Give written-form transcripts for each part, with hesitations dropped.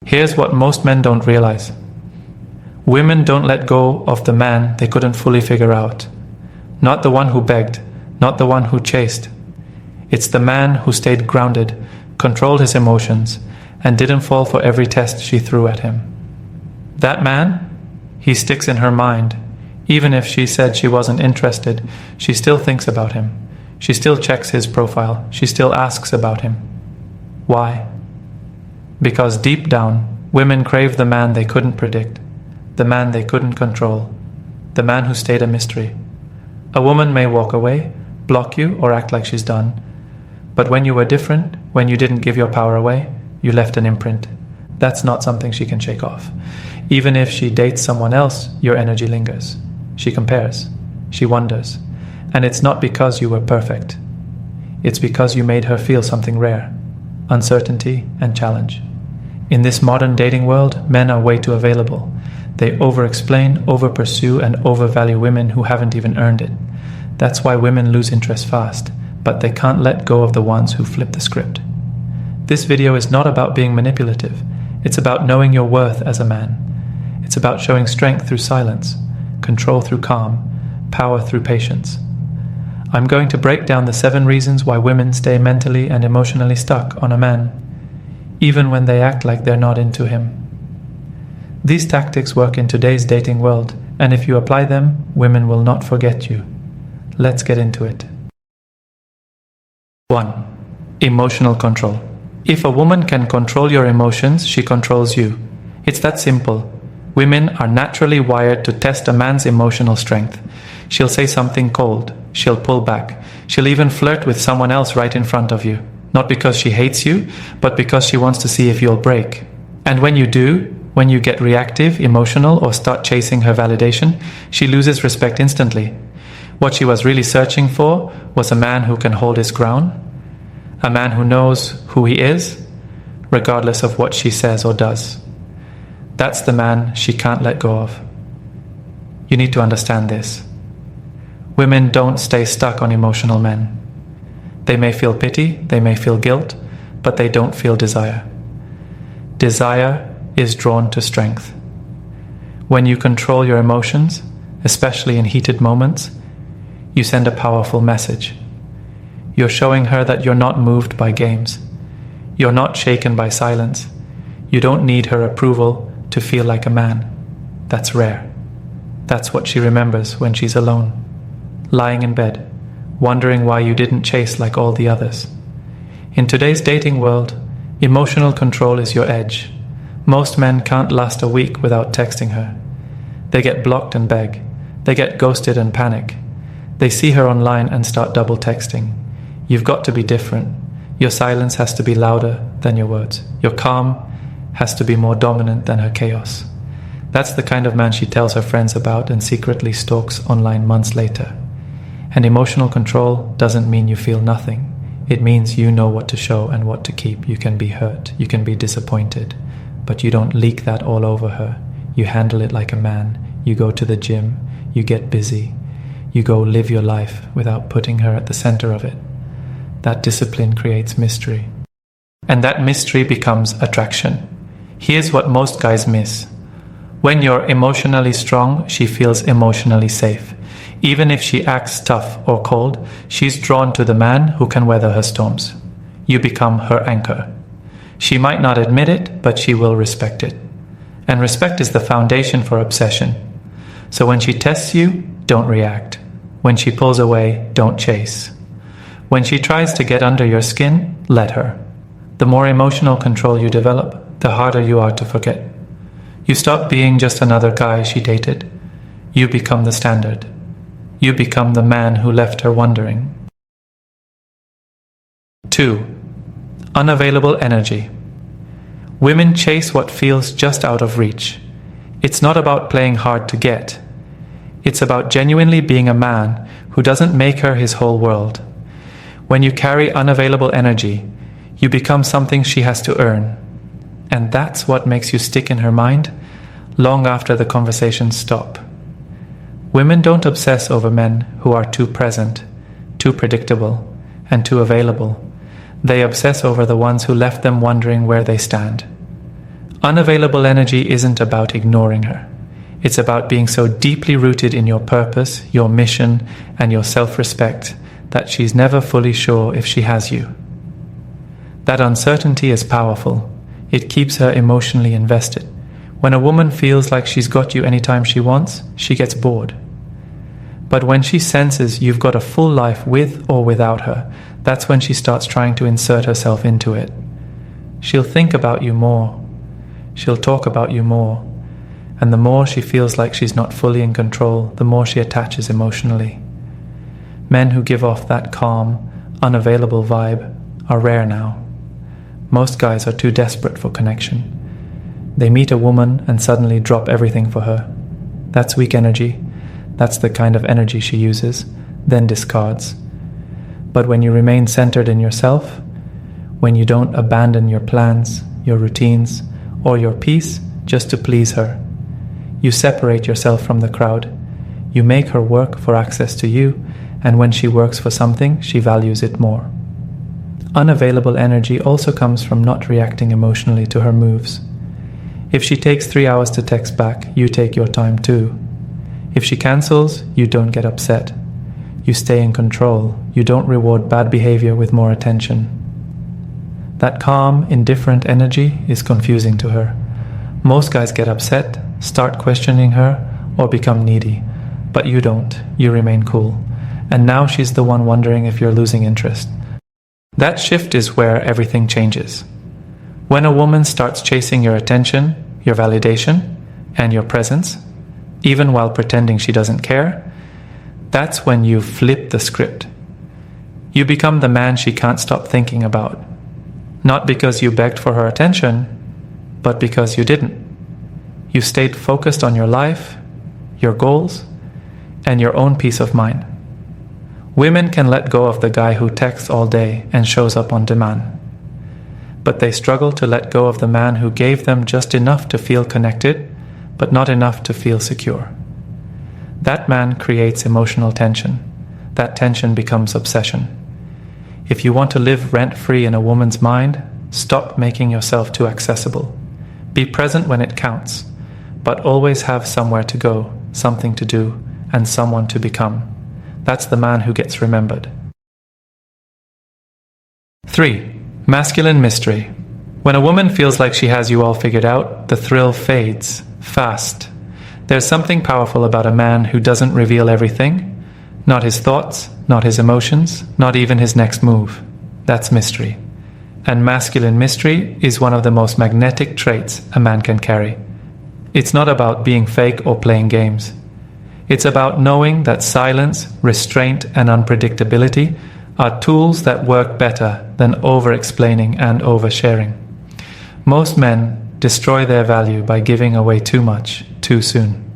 Here's what most men don't realize. Women don't let go of the man they couldn't fully figure out. Not the one who begged, not the one who chased. It's the man who stayed grounded, controlled his emotions, and didn't fall for every test she threw at him. That man, he sticks in her mind. Even if she said she wasn't interested, she still thinks about him. She still checks his profile. She still asks about him. Why? Because deep down, women crave the man they couldn't predict, the man they couldn't control, the man who stayed a mystery. A woman may walk away, block you, or act like she's done. But when you were different, when you didn't give your power away, you left an imprint. That's not something she can shake off. Even if she dates someone else, your energy lingers. She compares. She wonders. And it's not because you were perfect. It's because you made her feel something rare. Uncertainty and challenge. In this modern dating world, men are way too available. They over-explain, over-pursue, and overvalue women who haven't even earned it. That's why women lose interest fast, but they can't let go of the ones who flip the script. This video is not about being manipulative. It's about knowing your worth as a man. It's about showing strength through silence, control through calm, power through patience. I'm going to break down the 7 reasons why women stay mentally and emotionally stuck on a man, even when they act like they're not into him. These tactics work in today's dating world, and if you apply them, women will not forget you. Let's get into it. 1. Emotional control. If a woman can control your emotions, she controls you. It's that simple. Women are naturally wired to test a man's emotional strength. She'll say something cold. She'll pull back. She'll even flirt with someone else right in front of you. Not because she hates you, but because she wants to see if you'll break. And when you do, when you get reactive, emotional, or start chasing her validation, she loses respect instantly. What she was really searching for was a man who can hold his ground, a man who knows who he is, regardless of what she says or does. That's the man she can't let go of. You need to understand this. Women don't stay stuck on emotional men. They may feel pity, they may feel guilt, but they don't feel desire. Desire is drawn to strength. When you control your emotions, especially in heated moments, you send a powerful message. You're showing her that you're not moved by games. You're not shaken by silence. You don't need her approval to feel like a man. That's rare. That's what she remembers when she's alone, lying in bed, wondering why you didn't chase like all the others. In today's dating world, emotional control is your edge. Most men can't last a week without texting her. They get blocked and beg. They get ghosted and panic. They see her online and start double texting. You've got to be different. Your silence has to be louder than your words. Your calm has to be more dominant than her chaos. That's the kind of man she tells her friends about and secretly stalks online months later. And emotional control doesn't mean you feel nothing. It means you know what to show and what to keep. You can be hurt. You can be disappointed. But you don't leak that all over her. You handle it like a man. You go to the gym. You get busy. You go live your life without putting her at the center of it. That discipline creates mystery. And that mystery becomes attraction. Here's what most guys miss. When you're emotionally strong, she feels emotionally safe. Even if she acts tough or cold, she's drawn to the man who can weather her storms. You become her anchor. She might not admit it, but she will respect it. And respect is the foundation for obsession. So when she tests you, don't react. When she pulls away, don't chase. When she tries to get under your skin, let her. The more emotional control you develop, the harder you are to forget. You stop being just another guy she dated. You become the standard. You become the man who left her wondering. 2. Unavailable energy. Women chase what feels just out of reach. It's not about playing hard to get. It's about genuinely being a man who doesn't make her his whole world. When you carry unavailable energy, you become something she has to earn. And that's what makes you stick in her mind long after the conversations stop. Women don't obsess over men who are too present, too predictable, and too available. They obsess over the ones who left them wondering where they stand. Unavailable energy isn't about ignoring her. It's about being so deeply rooted in your purpose, your mission, and your self-respect that she's never fully sure if she has you. That uncertainty is powerful. It keeps her emotionally invested. When a woman feels like she's got you anytime she wants, she gets bored. But when she senses you've got a full life with or without her, that's when she starts trying to insert herself into it. She'll think about you more. She'll talk about you more. And the more she feels like she's not fully in control, the more she attaches emotionally. Men who give off that calm, unavailable vibe are rare now. Most guys are too desperate for connection. They meet a woman and suddenly drop everything for her. That's weak energy. That's the kind of energy she uses, then discards. But when you remain centered in yourself, when you don't abandon your plans, your routines, or your peace just to please her, you separate yourself from the crowd. You make her work for access to you, and when she works for something, she values it more. Unavailable energy also comes from not reacting emotionally to her moves. If she takes 3 hours to text back, you take your time too. If she cancels, you don't get upset. You stay in control. You don't reward bad behavior with more attention. That calm, indifferent energy is confusing to her. Most guys get upset, start questioning her, or become needy. But you don't. You remain cool. And now she's the one wondering if you're losing interest. That shift is where everything changes. When a woman starts chasing your attention, your validation, and your presence, even while pretending she doesn't care, that's when you flip the script. You become the man she can't stop thinking about. Not because you begged for her attention, but because you didn't. You stayed focused on your life, your goals, and your own peace of mind. Women can let go of the guy who texts all day and shows up on demand. But they struggle to let go of the man who gave them just enough to feel connected, but not enough to feel secure. That man creates emotional tension. That tension becomes obsession. If you want to live rent-free in a woman's mind, stop making yourself too accessible. Be present when it counts, but always have somewhere to go, something to do, and someone to become. That's the man who gets remembered. 3. Masculine mystery. When a woman feels like she has you all figured out, the thrill fades fast. There's something powerful about a man who doesn't reveal everything, not his thoughts, not his emotions, not even his next move. That's mystery. And masculine mystery is one of the most magnetic traits a man can carry. It's not about being fake or playing games. It's about knowing that silence, restraint, and unpredictability are tools that work better than over-explaining and oversharing. Most men destroy their value by giving away too much, too soon.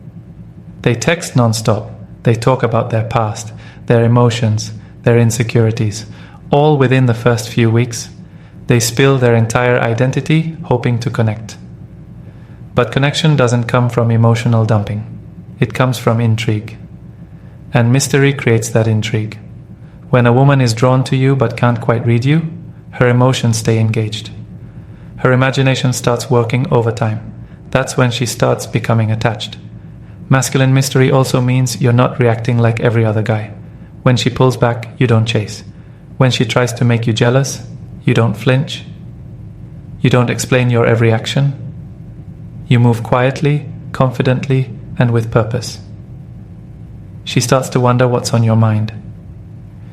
They text non-stop. They talk about their past, their emotions, their insecurities. All within the first few weeks, they spill their entire identity hoping to connect. But connection doesn't come from emotional dumping. It comes from intrigue. And mystery creates that intrigue. When a woman is drawn to you but can't quite read you, her emotions stay engaged. Her imagination starts working overtime. That's when she starts becoming attached. Masculine mystery also means you're not reacting like every other guy. When she pulls back, you don't chase. When she tries to make you jealous, you don't flinch. You don't explain your every action. You move quietly, confidently, and with purpose. She starts to wonder what's on your mind.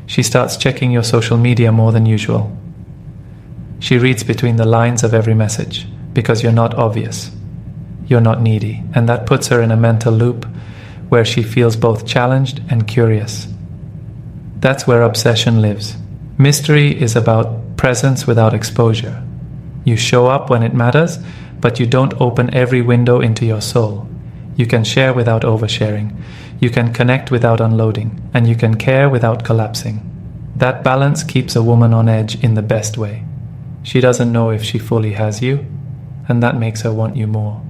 She starts checking your social media more than usual. She reads between the lines of every message because you're not obvious. You're not needy, and that puts her in a mental loop where she feels both challenged and curious. That's where obsession lives. Mystery is about presence without exposure. You show up when it matters, but you don't open every window into your soul. You can share without oversharing. You can connect without unloading, and you can care without collapsing. That balance keeps a woman on edge in the best way. She doesn't know if she fully has you, and that makes her want you more.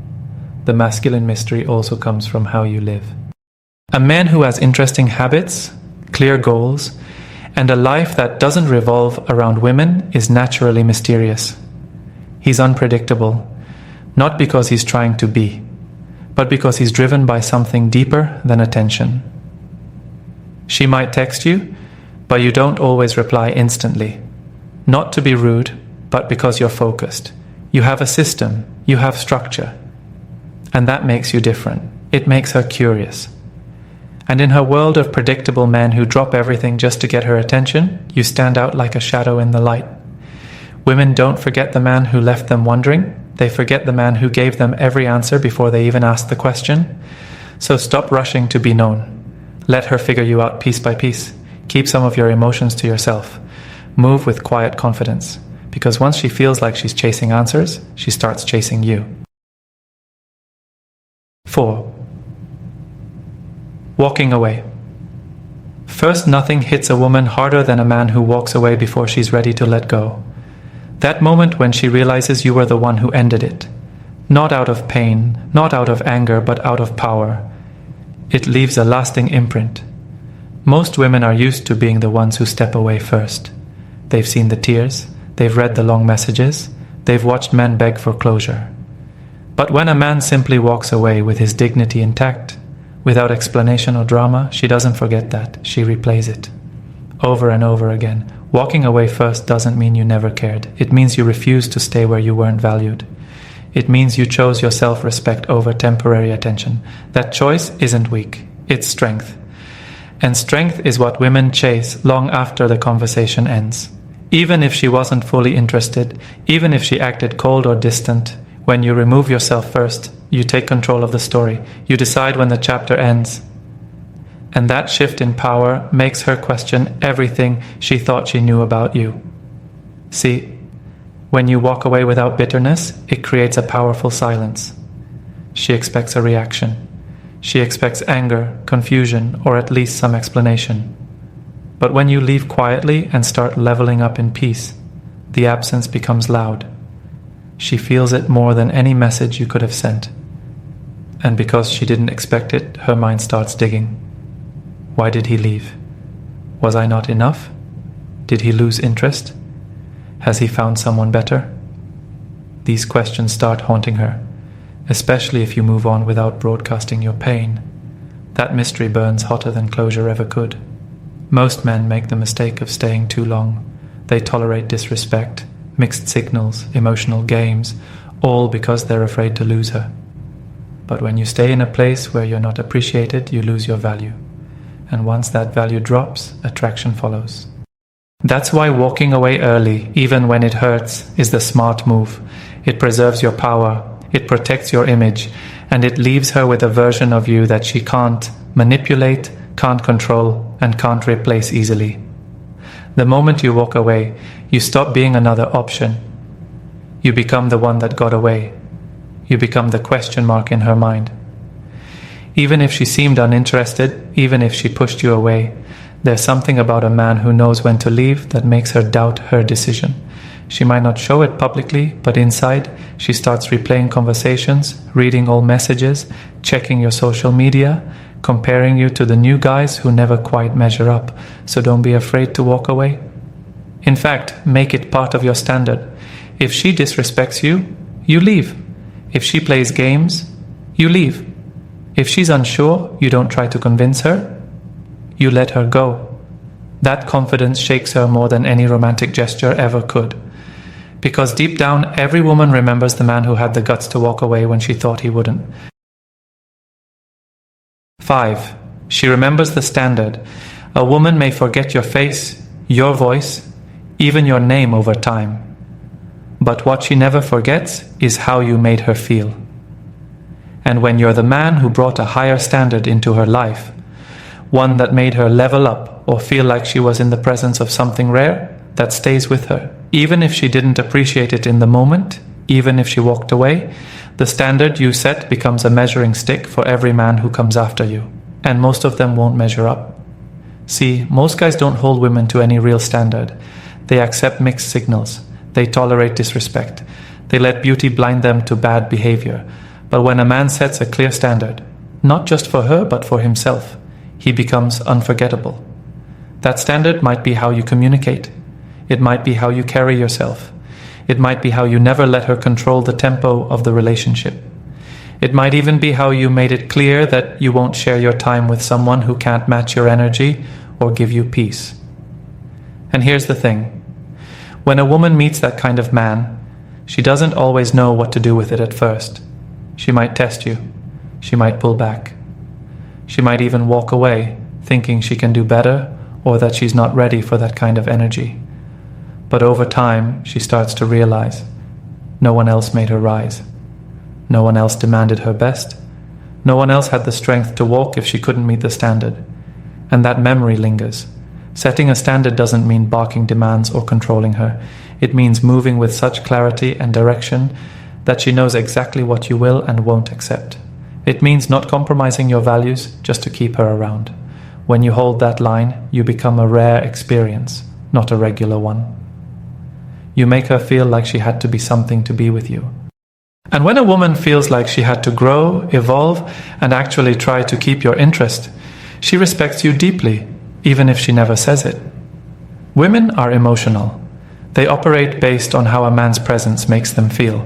The masculine mystery also comes from how you live. A man who has interesting habits, clear goals, and a life that doesn't revolve around women is naturally mysterious. He's unpredictable, Not because he's trying to be, but because he's driven by something deeper than attention. She might text you, but you don't always reply instantly. Not to be rude, but because you're focused. You have a system, you have structure. And that makes you different. It makes her curious. And in her world of predictable men who drop everything just to get her attention, you stand out like a shadow in the light. Women don't forget the man who left them wondering. They forget the man who gave them every answer before they even asked the question. So stop rushing to be known. Let her figure you out piece by piece. Keep some of your emotions to yourself. Move with quiet confidence. Because once she feels like she's chasing answers, she starts chasing you. 4. Walking away. First, nothing hits a woman harder than a man who walks away before she's ready to let go. That moment when she realizes you were the one who ended it. Not out of pain, not out of anger, but out of power. It leaves a lasting imprint. Most women are used to being the ones who step away first. They've seen the tears, they've read the long messages, they've watched men beg for closure. But when a man simply walks away with his dignity intact, without explanation or drama, she doesn't forget that. She replays it. Over and over again. Walking away first doesn't mean you never cared. It means you refused to stay where you weren't valued. It means you chose your self-respect over temporary attention. That choice isn't weak. It's strength. And strength is what women chase long after the conversation ends. Even if she wasn't fully interested, even if she acted cold or distant, when you remove yourself first, you take control of the story. You decide when the chapter ends. And that shift in power makes her question everything she thought she knew about you. See, when you walk away without bitterness, it creates a powerful silence. She expects a reaction. She expects anger, confusion, or at least some explanation. But when you leave quietly and start leveling up in peace, the absence becomes loud. She feels it more than any message you could have sent. And because she didn't expect it, her mind starts digging. Why did he leave? Was I not enough? Did he lose interest? Has he found someone better? These questions start haunting her, especially if you move on without broadcasting your pain. That mystery burns hotter than closure ever could. Most men make the mistake of staying too long. They tolerate disrespect, mixed signals, emotional games, all because they're afraid to lose her. But when you stay in a place where you're not appreciated, you lose your value. And once that value drops, attraction follows. That's why walking away early, even when it hurts, is the smart move. It preserves your power, it protects your image, and it leaves her with a version of you that she can't manipulate, can't control, and can't replace easily. The moment you walk away, you stop being another option. You become the one that got away. You become the question mark in her mind. Even if she seemed uninterested, even if she pushed you away, there's something about a man who knows when to leave that makes her doubt her decision. She might not show it publicly, but inside, she starts replaying conversations, reading old messages, checking your social media, comparing you to the new guys who never quite measure up. So don't be afraid to walk away. In fact, make it part of your standard. If she disrespects you, you leave. If she plays games, you leave. If she's unsure, you don't try to convince her. You let her go. That confidence shakes her more than any romantic gesture ever could. Because deep down, every woman remembers the man who had the guts to walk away when she thought he wouldn't. 5. She remembers the standard. A woman may forget your face, your voice, even your name over time. But what she never forgets is how you made her feel. And when you're the man who brought a higher standard into her life, one that made her level up or feel like she was in the presence of something rare, that stays with her. Even if she didn't appreciate it in the moment, even if she walked away, the standard you set becomes a measuring stick for every man who comes after you. And most of them won't measure up. See, most guys don't hold women to any real standard. They accept mixed signals. They tolerate disrespect. They let beauty blind them to bad behavior. But when a man sets a clear standard, not just for her but for himself, he becomes unforgettable. That standard might be how you communicate. It might be how you carry yourself. It might be how you never let her control the tempo of the relationship. It might even be how you made it clear that you won't share your time with someone who can't match your energy or give you peace. And here's the thing. When a woman meets that kind of man, she doesn't always know what to do with it at first. She might test you. She might pull back. She might even walk away, thinking she can do better or that she's not ready for that kind of energy. But over time, she starts to realize no one else made her rise. No one else demanded her best. No one else had the strength to walk if she couldn't meet the standard. And that memory lingers. Setting a standard doesn't mean barking demands or controlling her. It means moving with such clarity and direction that she knows exactly what you will and won't accept. It means not compromising your values just to keep her around. When you hold that line, you become a rare experience, not a regular one. You make her feel like she had to be something to be with you. And when a woman feels like she had to grow, evolve, and actually try to keep your interest, she respects you deeply, even if she never says it. Women are emotional. They operate based on how a man's presence makes them feel.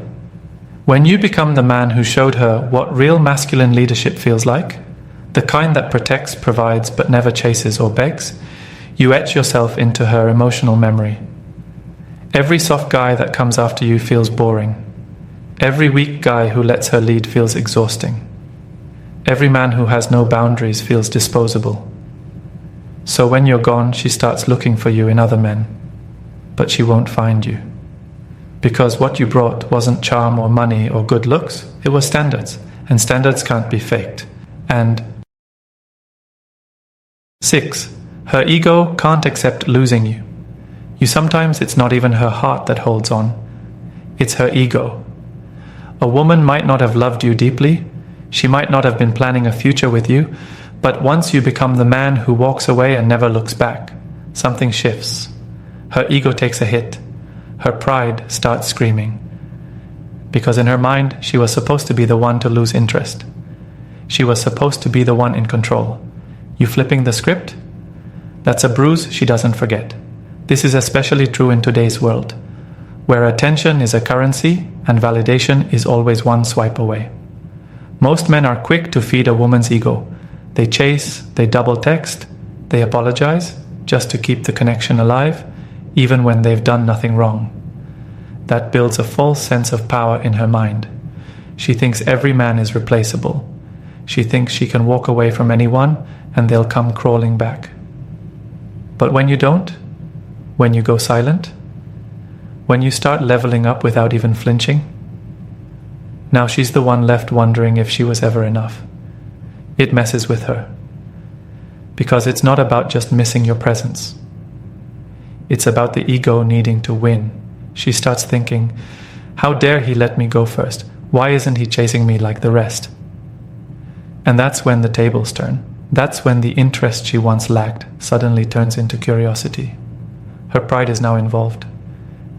When you become the man who showed her what real masculine leadership feels like, the kind that protects, provides, but never chases or begs, you etch yourself into her emotional memory. Every soft guy that comes after you feels boring. Every weak guy who lets her lead feels exhausting. Every man who has no boundaries feels disposable. So when you're gone, she starts looking for you in other men, but she won't find you. Because what you brought wasn't charm or money or good looks, it was standards, and standards can't be faked. And 6. Her ego can't accept losing you. Sometimes it's not even her heart that holds on. It's her ego. A woman might not have loved you deeply. She might not have been planning a future with you. But once you become the man who walks away and never looks back, something shifts. Her ego takes a hit. Her pride starts screaming. Because in her mind, she was supposed to be the one to lose interest. She was supposed to be the one in control. You flipping the script? That's a bruise she doesn't forget. This is especially true in today's world, where attention is a currency and validation is always one swipe away. Most men are quick to feed a woman's ego. They chase, they double text, they apologize just to keep the connection alive, even when they've done nothing wrong. That builds a false sense of power in her mind. She thinks every man is replaceable. She thinks she can walk away from anyone and they'll come crawling back. But when you don't, when you go silent, when you start leveling up without even flinching, now she's the one left wondering if she was ever enough. It messes with her. Because it's not about just missing your presence. It's about the ego needing to win. She starts thinking, how dare he let me go first? Why isn't he chasing me like the rest? And that's when the tables turn. That's when the interest she once lacked suddenly turns into curiosity. Her pride is now involved.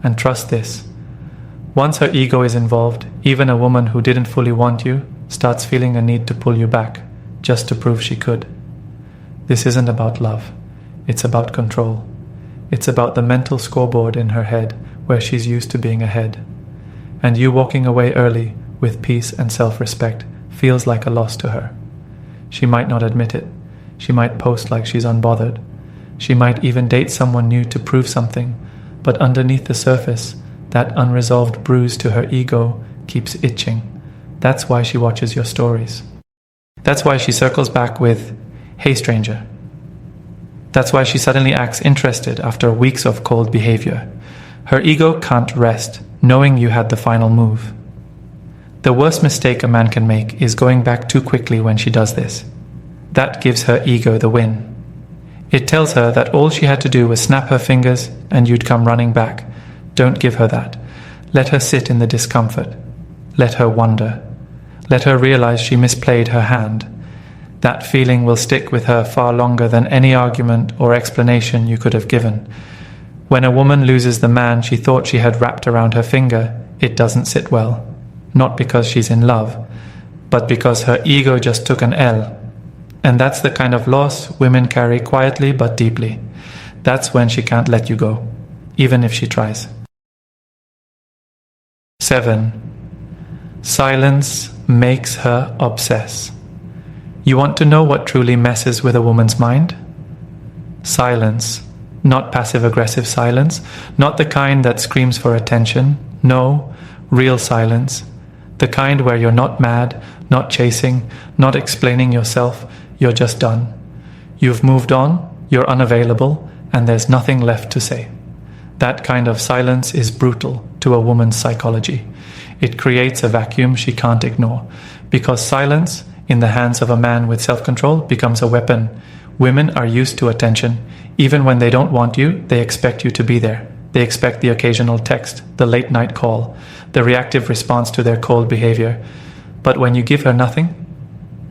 And trust this, once her ego is involved, even a woman who didn't fully want you starts feeling a need to pull you back, just to prove she could. This isn't about love. It's about control. It's about the mental scoreboard in her head where she's used to being ahead. And you walking away early with peace and self-respect feels like a loss to her. She might not admit it. She might post like she's unbothered. She might even date someone new to prove something, but underneath the surface, that unresolved bruise to her ego keeps itching. That's why she watches your stories. That's why she circles back with, "Hey stranger." That's why she suddenly acts interested after weeks of cold behavior. Her ego can't rest, knowing you had the final move. The worst mistake a man can make is going back too quickly when she does this. That gives her ego the win. It tells her that all she had to do was snap her fingers and you'd come running back. Don't give her that. Let her sit in the discomfort. Let her wonder. Let her realize she misplayed her hand. That feeling will stick with her far longer than any argument or explanation you could have given. When a woman loses the man she thought she had wrapped around her finger, it doesn't sit well. Not because she's in love, but because her ego just took an L. And that's the kind of loss women carry quietly but deeply. That's when she can't let you go, even if she tries. 7. Silence makes her obsess. You want to know what truly messes with a woman's mind? Silence. Not passive-aggressive silence, not the kind that screams for attention. No, real silence. The kind where you're not mad, not chasing, not explaining yourself, you're just done. You've moved on, you're unavailable, and there's nothing left to say. That kind of silence is brutal to a woman's psychology. It creates a vacuum she can't ignore, because silence, in the hands of a man with self-control, becomes a weapon. Women are used to attention. Even when they don't want you, they expect you to be there. They expect the occasional text, the late-night call, the reactive response to their cold behavior. But when you give her nothing,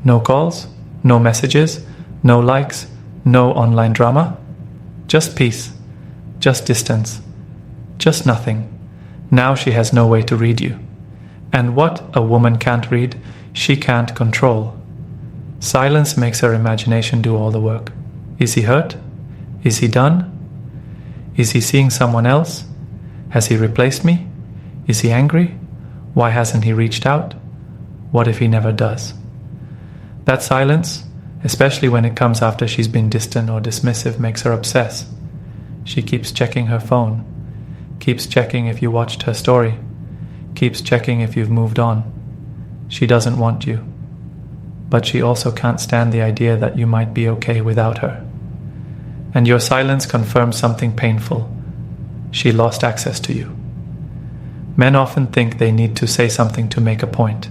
no calls, no messages, no likes, no online drama, just peace, just distance, just nothing. Now she has no way to read you. And what a woman can't read, she can't control. Silence makes her imagination do all the work. Is he hurt? Is he done? Is he seeing someone else? Has he replaced me? Is he angry? Why hasn't he reached out? What if he never does? That silence, especially when it comes after she's been distant or dismissive, makes her obsess. She keeps checking her phone, keeps checking if you watched her story, keeps checking if you've moved on. She doesn't want you, but she also can't stand the idea that you might be okay without her. And your silence confirms something painful. She lost access to you. Men often think they need to say something to make a point,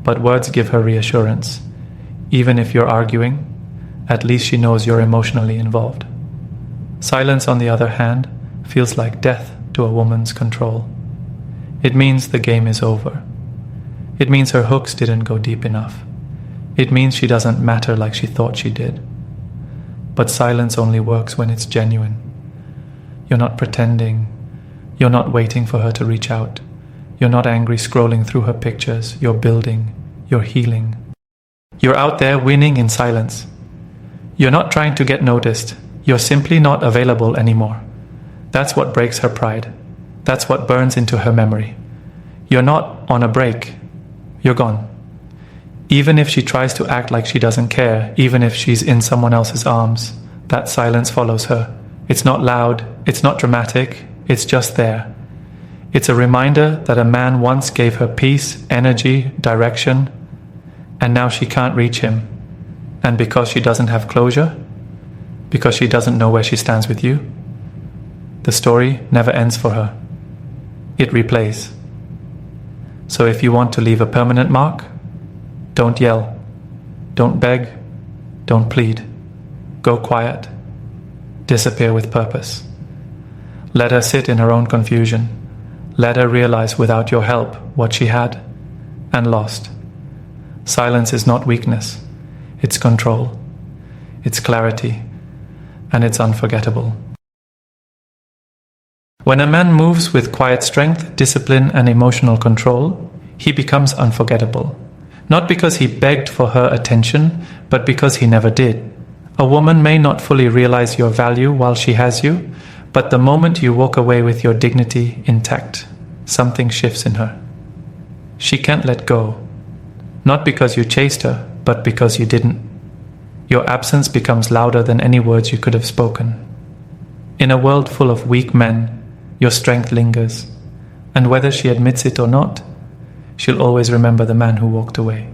but words give her reassurance. Even if you're arguing, at least she knows you're emotionally involved. Silence, on the other hand, feels like death to a woman's control. It means the game is over. It means her hooks didn't go deep enough. It means she doesn't matter like she thought she did. But silence only works when it's genuine. You're not pretending. You're not waiting for her to reach out. You're not angry scrolling through her pictures. You're building. You're healing. You're out there winning in silence. You're not trying to get noticed. You're simply not available anymore. That's what breaks her pride. That's what burns into her memory. You're not on a break. You're gone. Even if she tries to act like she doesn't care, even if she's in someone else's arms, that silence follows her. It's not loud, it's not dramatic, it's just there. It's a reminder that a man once gave her peace, energy, direction, and now she can't reach him. And because she doesn't have closure, because she doesn't know where she stands with you, the story never ends for her. It replays. So if you want to leave a permanent mark, don't yell, don't beg, don't plead. Go quiet. Disappear with purpose. Let her sit in her own confusion. Let her realize without your help what she had and lost. Silence is not weakness. It's control. It's clarity. And it's unforgettable. When a man moves with quiet strength, discipline, and emotional control, he becomes unforgettable. Not because he begged for her attention, but because he never did. A woman may not fully realize your value while she has you, but the moment you walk away with your dignity intact, something shifts in her. She can't let go. Not because you chased her, but because you didn't. Your absence becomes louder than any words you could have spoken. In a world full of weak men, your strength lingers, and whether she admits it or not, she'll always remember the man who walked away.